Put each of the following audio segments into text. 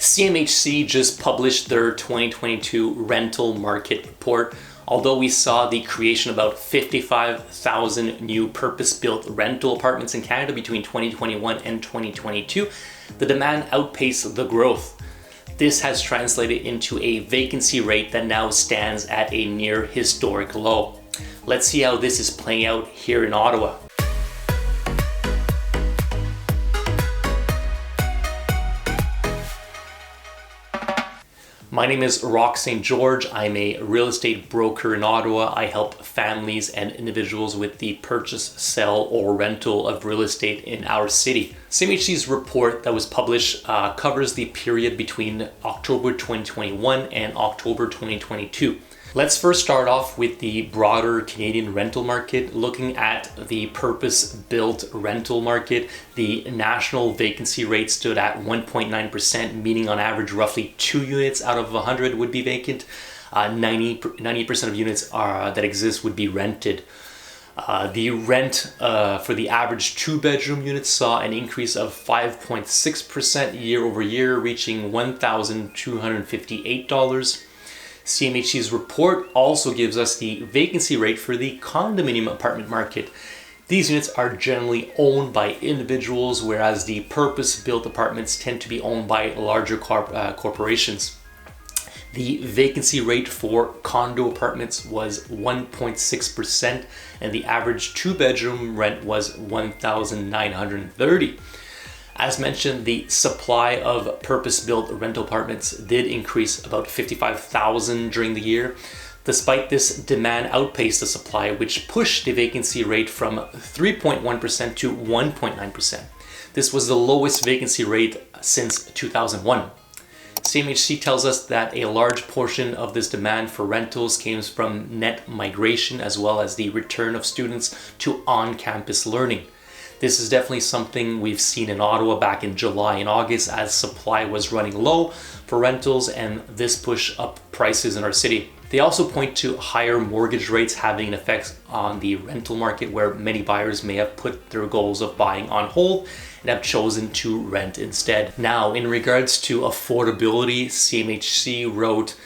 CMHC just published their 2022 rental market report. Although we saw the creation of about 55,000 new purpose-built rental apartments in Canada between 2021 and 2022, the demand outpaced the growth. This has translated into a vacancy rate that now stands at a near historic low. Let's see how this is playing out here in Ottawa. My name is Roch St-Georges. I'm a real estate broker in Ottawa. I help families and individuals with the purchase, sell, or rental of real estate in our city. CMHC's report that was published covers the period between October 2021 and October 2022. Let's first start off with the broader Canadian rental market. Looking at the purpose-built rental market, the national vacancy rate stood at 1.9%, meaning on average roughly 2 units out of 100 would be vacant. 90% of units that exist would be rented. The rent for the average 2-bedroom unit saw an increase of 5.6% year over year, reaching $1,258. CMHC's report also gives us the vacancy rate for the condominium apartment market. These units are generally owned by individuals, whereas the purpose-built apartments tend to be owned by larger corporations. The vacancy rate for condo apartments was 1.6%, and the average 2-bedroom rent was $1,930. As mentioned, the supply of purpose-built rental apartments did increase about 55,000 during the year. Despite this, demand outpaced the supply, which pushed the vacancy rate from 3.1% to 1.9%. This was the lowest vacancy rate since 2001. CMHC tells us that a large portion of this demand for rentals came from net migration as well as the return of students to on-campus learning. This is definitely something we've seen in Ottawa back in July and August as supply was running low for rentals, and this pushed up prices in our city. They also point to higher mortgage rates having an effect on the rental market, where many buyers may have put their goals of buying on hold and have chosen to rent instead. Now, in regards to affordability, CMHC wrote,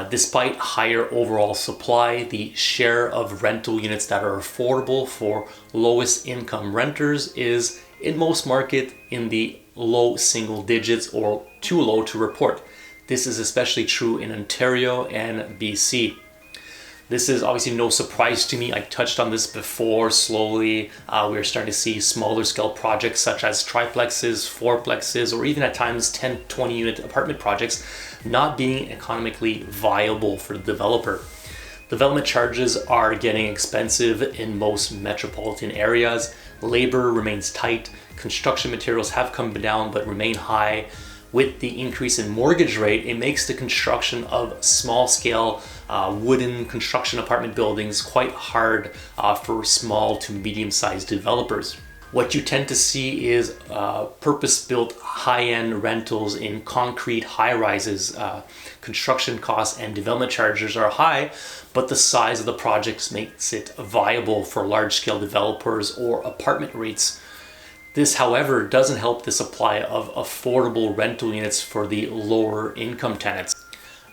despite higher overall supply, the share of rental units that are affordable for lowest income renters is in most markets in the low single digits or too low to report. This is especially true in Ontario and BC. This is obviously no surprise to me. I touched on this before. Slowly, we're starting to see smaller scale projects such as triplexes, fourplexes, or even at times 10, 20 unit apartment projects not being economically viable for the developer. Development charges are getting expensive in most metropolitan areas. Labor remains tight. Construction materials have come down but remain high. With the increase in mortgage rate, it makes the construction of small scale wooden construction apartment buildings quite hard for small to medium sized developers. What you tend to see is purpose-built high-end rentals in concrete high-rises. Construction costs and development charges are high, but the size of the projects makes it viable for large-scale developers or apartment REITs. This, however, doesn't help the supply of affordable rental units for the lower income tenants.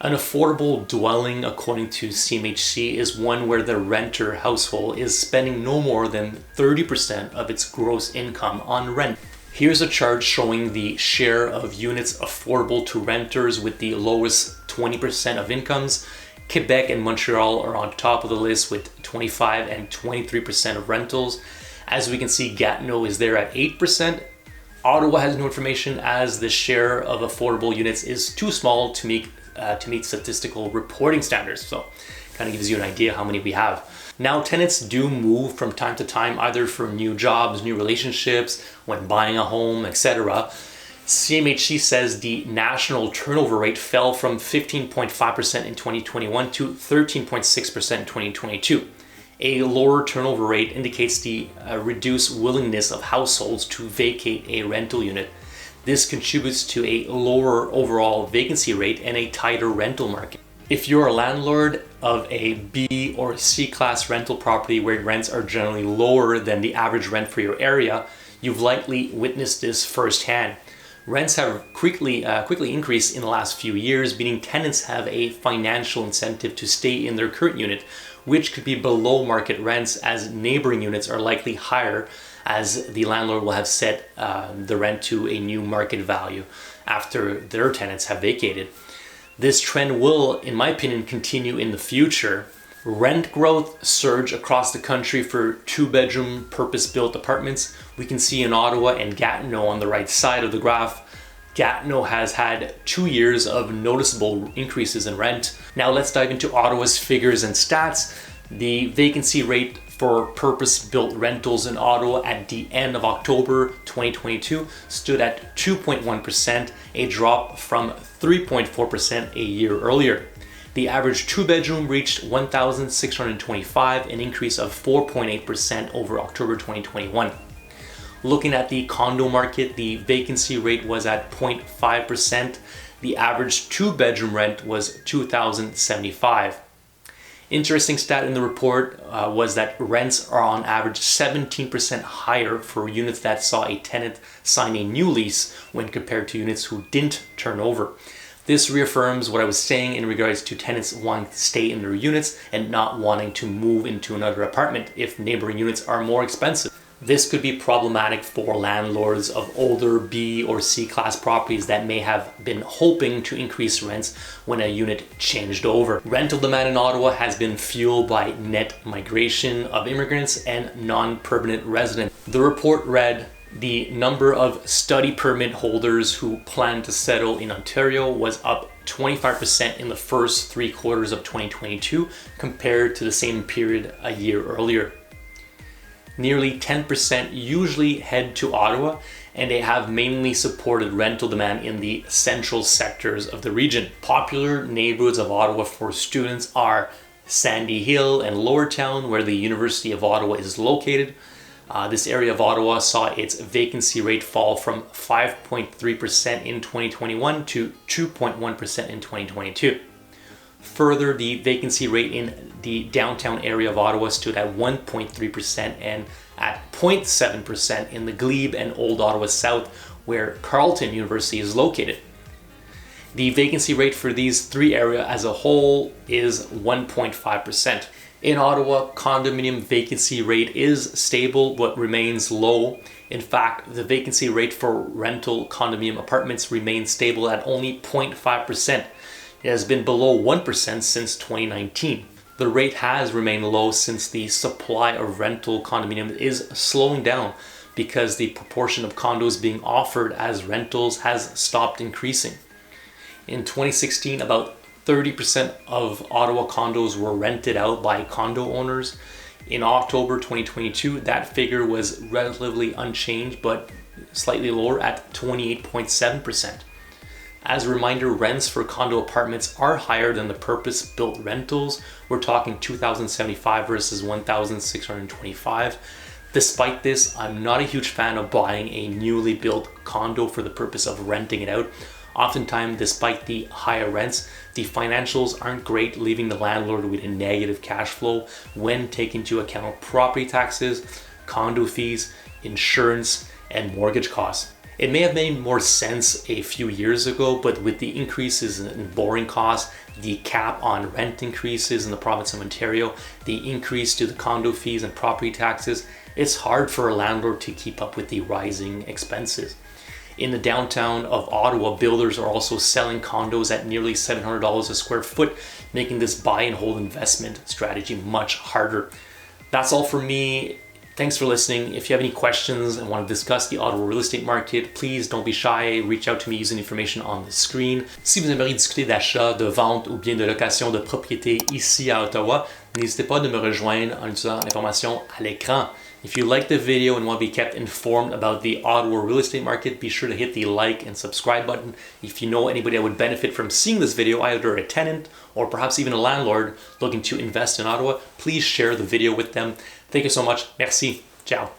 An affordable dwelling, according to CMHC, is one where the renter household is spending no more than 30% of its gross income on rent. Here's a chart showing the share of units affordable to renters with the lowest 20% of incomes. Quebec and Montreal are on top of the list with 25 and 23% of rentals. As we can see, Gatineau is there at 8%. Ottawa has no information as the share of affordable units is too small to meet statistical reporting standards. So kind of gives you an idea how many we have. Now, tenants do move from time to time, either for new jobs, new relationships, when buying a home, etc. CMHC says the national turnover rate fell from 15.5% in 2021 to 13.6% in 2022. A lower turnover rate indicates the reduced willingness of households to vacate a rental unit. This contributes to a lower overall vacancy rate and a tighter rental market. If you're a landlord of a B or C class rental property where rents are generally lower than the average rent for your area, you've likely witnessed this firsthand. Rents have quickly increased in the last few years, meaning tenants have a financial incentive to stay in their current unit, which could be below market rents as neighboring units are likely higher, as the landlord will have set the rent to a new market value after their tenants have vacated. This trend will, in my opinion, continue in the future. Rent growth surge across the country for 2-bedroom purpose-built apartments. We can see in Ottawa and Gatineau on the right side of the graph. Gatineau has had 2 years of noticeable increases in rent. Now let's dive into Ottawa's figures and stats. The vacancy rate for purpose-built rentals in Ottawa at the end of October 2022 stood at 2.1%, a drop from 3.4% a year earlier. The average 2-bedroom reached 1,625, an increase of 4.8% over October 2021. Looking at the condo market, the vacancy rate was at 0.5%. The average 2-bedroom rent was $2,075. Interesting stat in the report was that rents are on average 17% higher for units that saw a tenant sign a new lease when compared to units who didn't turn over. This reaffirms what I was saying in regards to tenants wanting to stay in their units and not wanting to move into another apartment if neighboring units are more expensive. This could be problematic for landlords of older B or C class properties that may have been hoping to increase rents when a unit changed over. Rental demand in Ottawa has been fueled by net migration of immigrants and non-permanent residents. The report read, the number of study permit holders who plan to settle in Ontario was up 25% in the first 3 quarters of 2022 compared to the same period a year earlier. Nearly 10% usually head to Ottawa, and they have mainly supported rental demand in the central sectors of the region. Popular neighborhoods of Ottawa for students are Sandy Hill and Lowertown, where the University of Ottawa is located. This area of Ottawa saw its vacancy rate fall from 5.3% in 2021 to 2.1% in 2022. Further, the vacancy rate in the downtown area of Ottawa stood at 1.3% and at 0.7% in the Glebe and Old Ottawa South, where Carleton University is located. The vacancy rate for these 3 areas as a whole is 1.5%. In Ottawa, condominium vacancy rate is stable but remains low. In fact, the vacancy rate for rental condominium apartments remains stable at only 0.5%. It has been below 1% since 2019. The rate has remained low since the supply of rental condominiums is slowing down because the proportion of condos being offered as rentals has stopped increasing. In 2016, about 30% of Ottawa condos were rented out by condo owners. In October 2022, that figure was relatively unchanged but slightly lower at 28.7%. As a reminder, rents for condo apartments are higher than the purpose-built rentals. We're talking $2,075 versus $1,625. Despite this, I'm not a huge fan of buying a newly built condo for the purpose of renting it out. Oftentimes, despite the higher rents, the financials aren't great, leaving the landlord with a negative cash flow when taking into account property taxes, condo fees, insurance, and mortgage costs. It may have made more sense a few years ago, but with the increases in borrowing costs, the cap on rent increases in the province of Ontario, the increase to the condo fees and property taxes, it's hard for a landlord to keep up with the rising expenses. In the downtown of Ottawa, builders are also selling condos at nearly $700 a square foot, making this buy and hold investment strategy much harder. That's all for me. Thanks for listening. If you have any questions and want to discuss the Ottawa real estate market, please don't be shy. Reach out to me using the information on the screen. Si vous aimeriez discuter d'achat, de vente ou bien de location de propriété ici à Ottawa, n'hésitez pas de me rejoindre en utilisant l'information à l'écran. If you like the video and want to be kept informed about the Ottawa real estate market, be sure to hit the like and subscribe button. If you know anybody that would benefit from seeing this video, either a tenant or perhaps even a landlord looking to invest in Ottawa, please share the video with them. Thank you so much. Merci. Ciao.